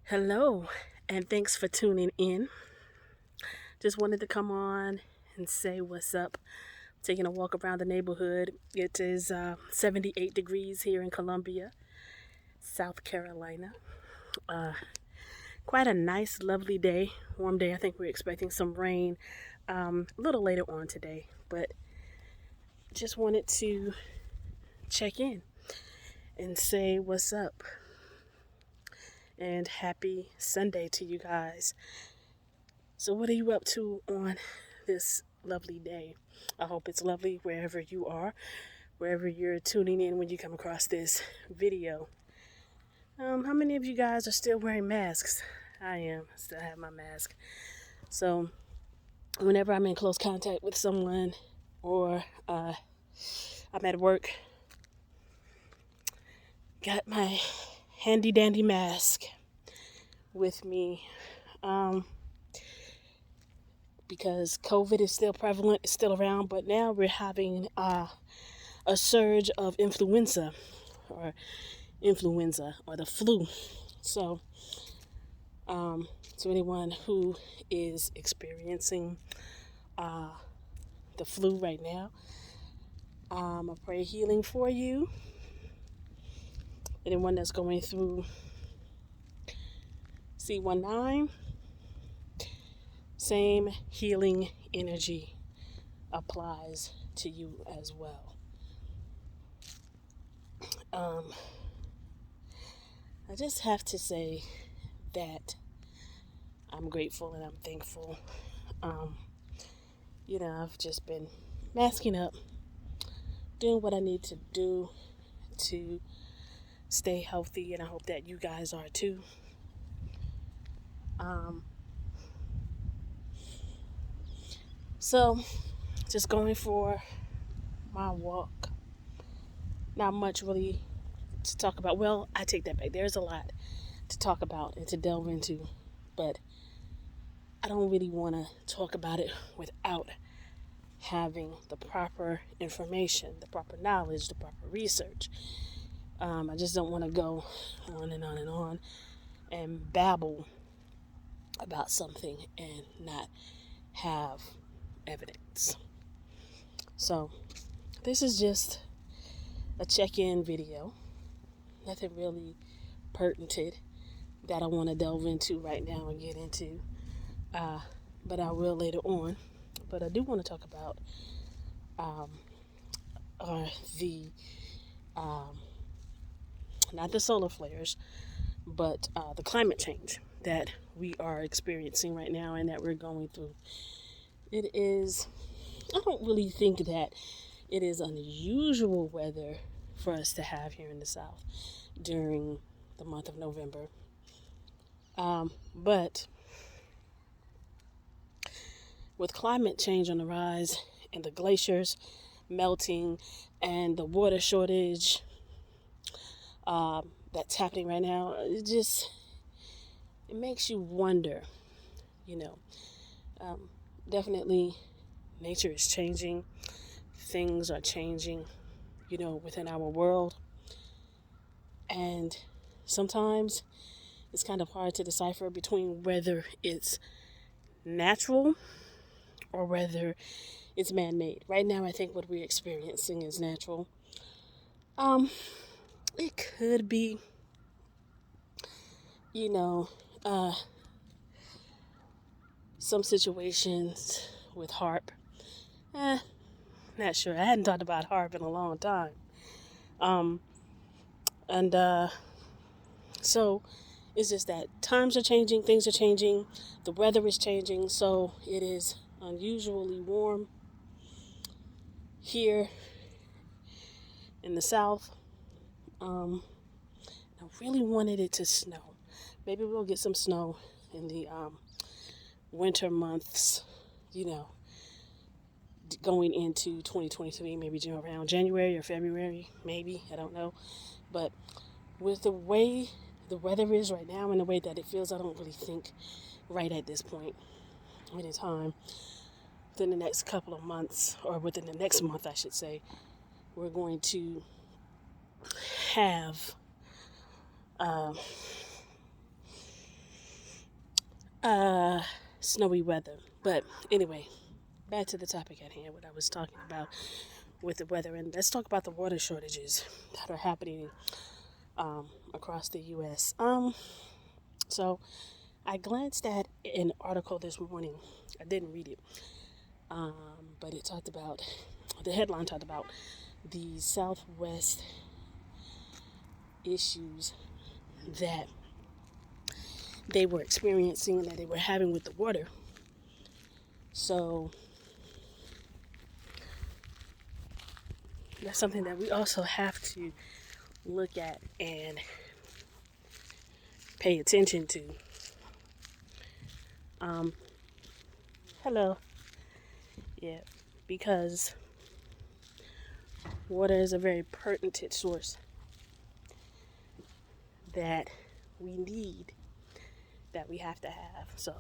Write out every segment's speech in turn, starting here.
Hello, and thanks for tuning in. Just wanted to come on and say what's up. Taking a walk around the neighborhood. It is 78 degrees here in Columbia, South Carolina. Uh, Quite a nice, lovely day, warm day. I think we're expecting some rain a little later on today, but just wanted to check in and say what's up. And happy Sunday to you guys. So, what are you up to on this lovely day? I hope it's lovely wherever you are, wherever you're tuning in when you come across this video. How many of you guys are still wearing masks? I am. I still have my mask. So, whenever I'm in close contact with someone or I'm at work, got my handy dandy mask with me. Because COVID is still prevalent, it's still around, but now we're having a surge of or influenza or the flu. So, to anyone who is experiencing the flu right now, I pray healing for you. Anyone that's going through C19, same healing energy applies to you as well. I just have to say that I'm grateful and I'm thankful. Um, I've just been masking up, doing what I need to do to stay healthy, and I hope that you guys are too. Um, so, just going for my walk. Not much really to talk about. Well, I take that back. There's a lot to talk about and to delve into, but I don't really want to talk about it without having the proper information, the proper knowledge, the proper research. I just don't want to go on and on and on and babble about something and not have evidence. So, this is just a check in video. Nothing really pertinent that I want to delve into right now and get into, but I will later on. But I do want to talk about um, the not the solar flares, but the climate change that we are experiencing right now and that we're going through. It is, I don't really think that it is unusual weather for us to have here in the South during the month of November. But with climate change on the rise and the glaciers melting and the water shortage that's happening right now, it makes you wonder, you know. Definitely nature is changing, things are changing, within our world. And sometimes it's kind of hard to decipher between whether it's natural or whether it's man-made. Right now, I think what we're experiencing is natural. It could be, you know, uh, some situations with HARP. Not sure. I hadn't talked about HARP in a long time. And so it's just that times are changing, things are changing, the weather is changing, so it is unusually warm here in the South. I really wanted it to snow. Maybe we'll get some snow in the winter months, you know, going into 2023, maybe around January or February, maybe, I don't know. But with the way the weather is right now and the way that it feels, I don't really think right at this point in time, within the next couple of months, or within the next month, I should say, we're going to have uh, snowy weather. But anyway, back to the topic at hand, what I was talking about with the weather. And let's talk about the water shortages that are happening across the U.S. So I glanced at an article this morning. I didn't read it, but it talked about, the headline talked about the Southwest issues that they were experiencing and that they were having with the water. So that's something that we also have to look at and pay attention to. Hello. Yeah, because water is a very pertinent source that we need, that we have to have. So,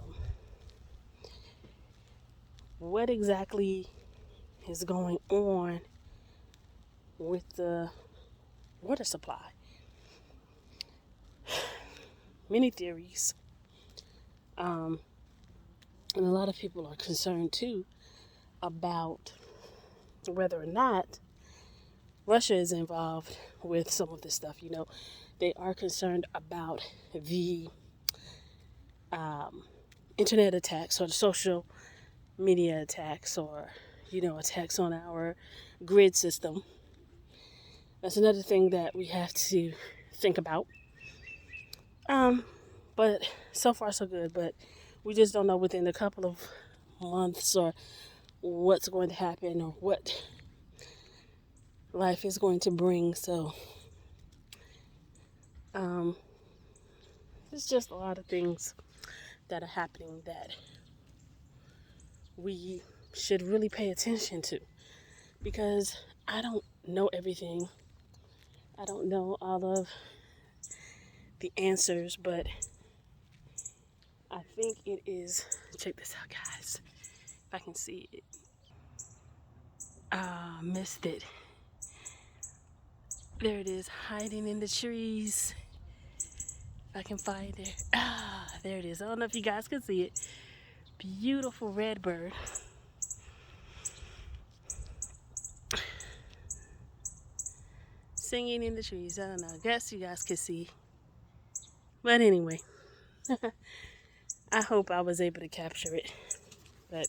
what exactly is going on with the water supply? Many theories. And a lot of people are concerned too about whether or not Russia is involved with some of this stuff. They are concerned about the internet attacks or the social media attacks, or attacks on our grid system. That's another thing that we have to think about. But so far so good. But we just don't know within a couple of months or what's going to happen or what life is going to bring. So it's just a lot of things that are happening that we should really pay attention to, because I don't know everything. I don't know all of the answers, but I think it is, check this out, guys, if I can see it. Missed it. There it is, hiding in the trees. If I can find it. There it is. I don't know if you guys can see it. Beautiful red bird. Singing in the trees. I don't know. I guess you guys can see. But anyway, I hope I was able to capture it. But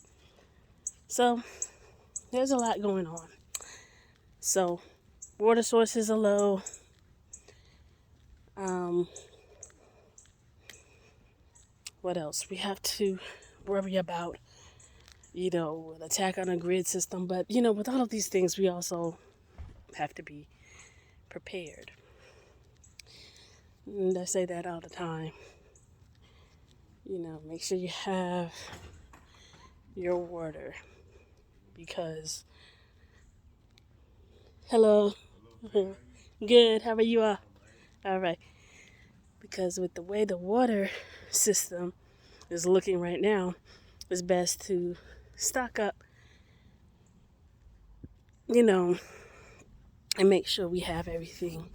so there's a lot going on. So water sources are low. What else? We have to worry about, an attack on a grid system. But, with all of these things, we also have to be prepared. And I say that all the time. Make sure you have your water, because hello. Good. How are you all? All right. Because with the way the water system is looking right now, it's best to stock up, and make sure we have everything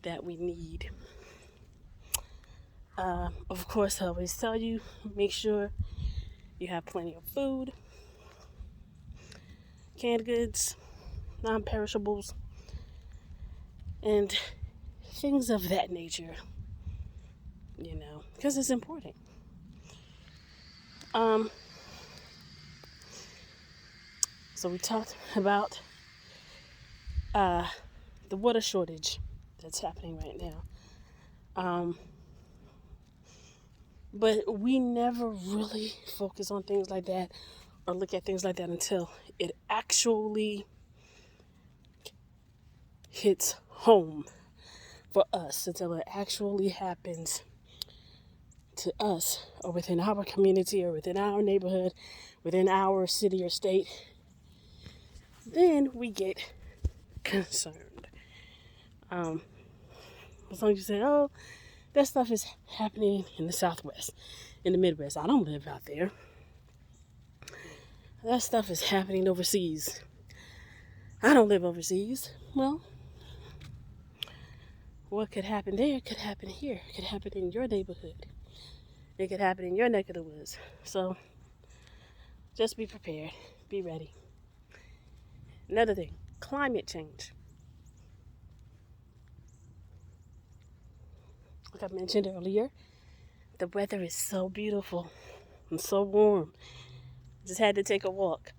that we need. Of course, I always tell you, make sure you have plenty of food, canned goods, non-perishables, and things of that nature, because it's important. So we talked about the water shortage that's happening right now. But we never really focus on things like that or look at things like that until it actually hits home for us, until it actually happens to us, or within our community, or within our neighborhood, within our city or state. Then we get concerned. As long as you say, oh, that stuff is happening in the Southwest, in the Midwest. I don't live out there. That stuff is happening overseas. I don't live overseas. Well, what could happen there could happen here. It could happen in your neighborhood. it could happen in your neck of the woods. So just be prepared. Be ready. Another thing, climate change. Like I mentioned earlier, the weather is so beautiful and so warm. Just had to take a walk.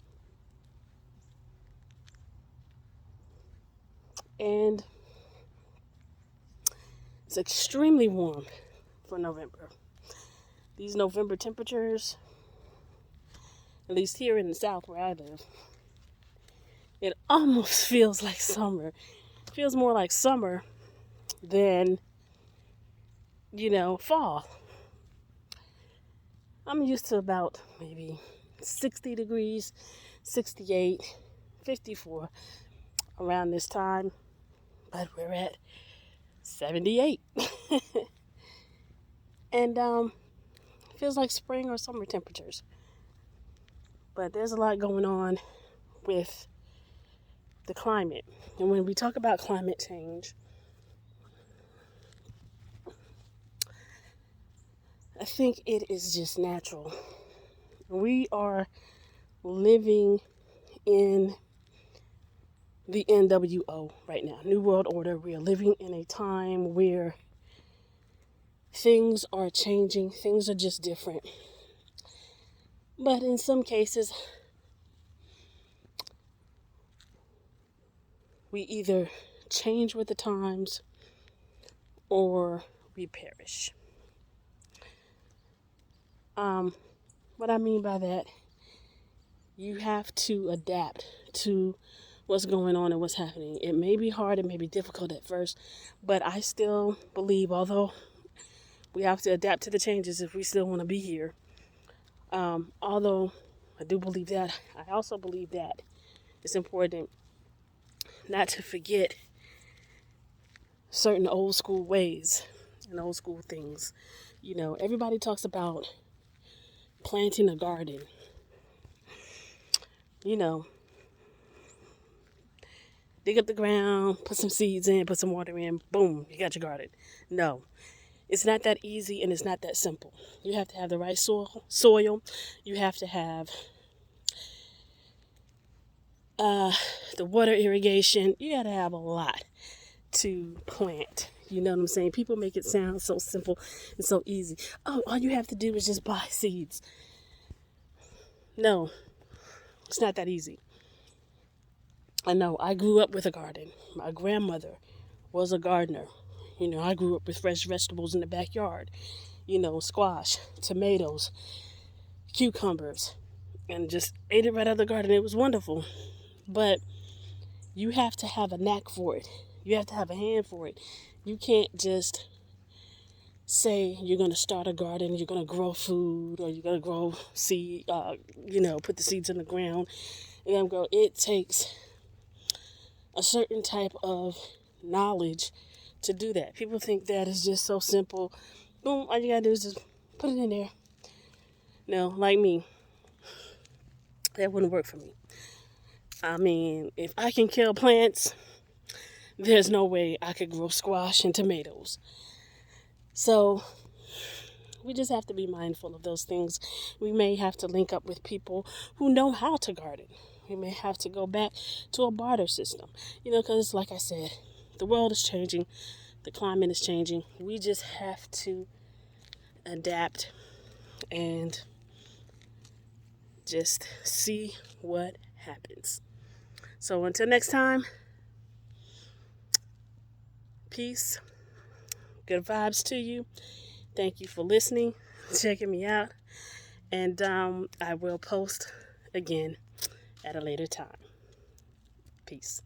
And it's extremely warm for November. These November temperatures, at least here in the South where I live, it almost feels like summer. It feels more like summer than, fall. I'm used to about maybe 60 degrees, 68, 54 around this time, but we're at 78. And it feels like spring or summer temperatures. But there's a lot going on with the climate. And when we talk about climate change, I think it is just natural. We are living in the NWO right now, New World Order. We are living in a time where things are changing, things are just different. But in some cases, we either change with the times or we perish. What I mean by that, you have to adapt to what's going on and what's happening. It may be hard, it may be difficult at first, but I still believe, although we have to adapt to the changes if we still want to be here, although I do believe that, I also believe that it's important not to forget certain old school ways and old school things. Everybody talks about planting a garden. Dig up the ground, put some seeds in, put some water in, boom, you got your garden. No, it's not that easy and it's not that simple. You have to have the right soil. You have to have the water irrigation. You got to have a lot to plant. You know what I'm saying? People make it sound so simple and so easy. Oh, all you have to do is just buy seeds. No, it's not that easy. I know, I grew up with a garden. My grandmother was a gardener. I grew up with fresh vegetables in the backyard. Squash, tomatoes, cucumbers, and just ate it right out of the garden. It was wonderful. But you have to have a knack for it. You have to have a hand for it. You can't just say you're going to start a garden, you're going to grow food, or you're going to grow seed, put the seeds in the ground and then grow. It takes a certain type of knowledge to do that. People think that is just so simple. Boom, all you got to do is just put it in there. No, like me, that wouldn't work for me. I mean, if I can kill plants, there's no way I could grow squash and tomatoes. So we just have to be mindful of those things. We may have to link up with people who know how to garden. We may have to go back to a barter system, because like I said, the world is changing. The climate is changing. We just have to adapt and just see what happens. So until next time, peace, good vibes to you. Thank you for listening, checking me out, and I will post again at a later time. Peace.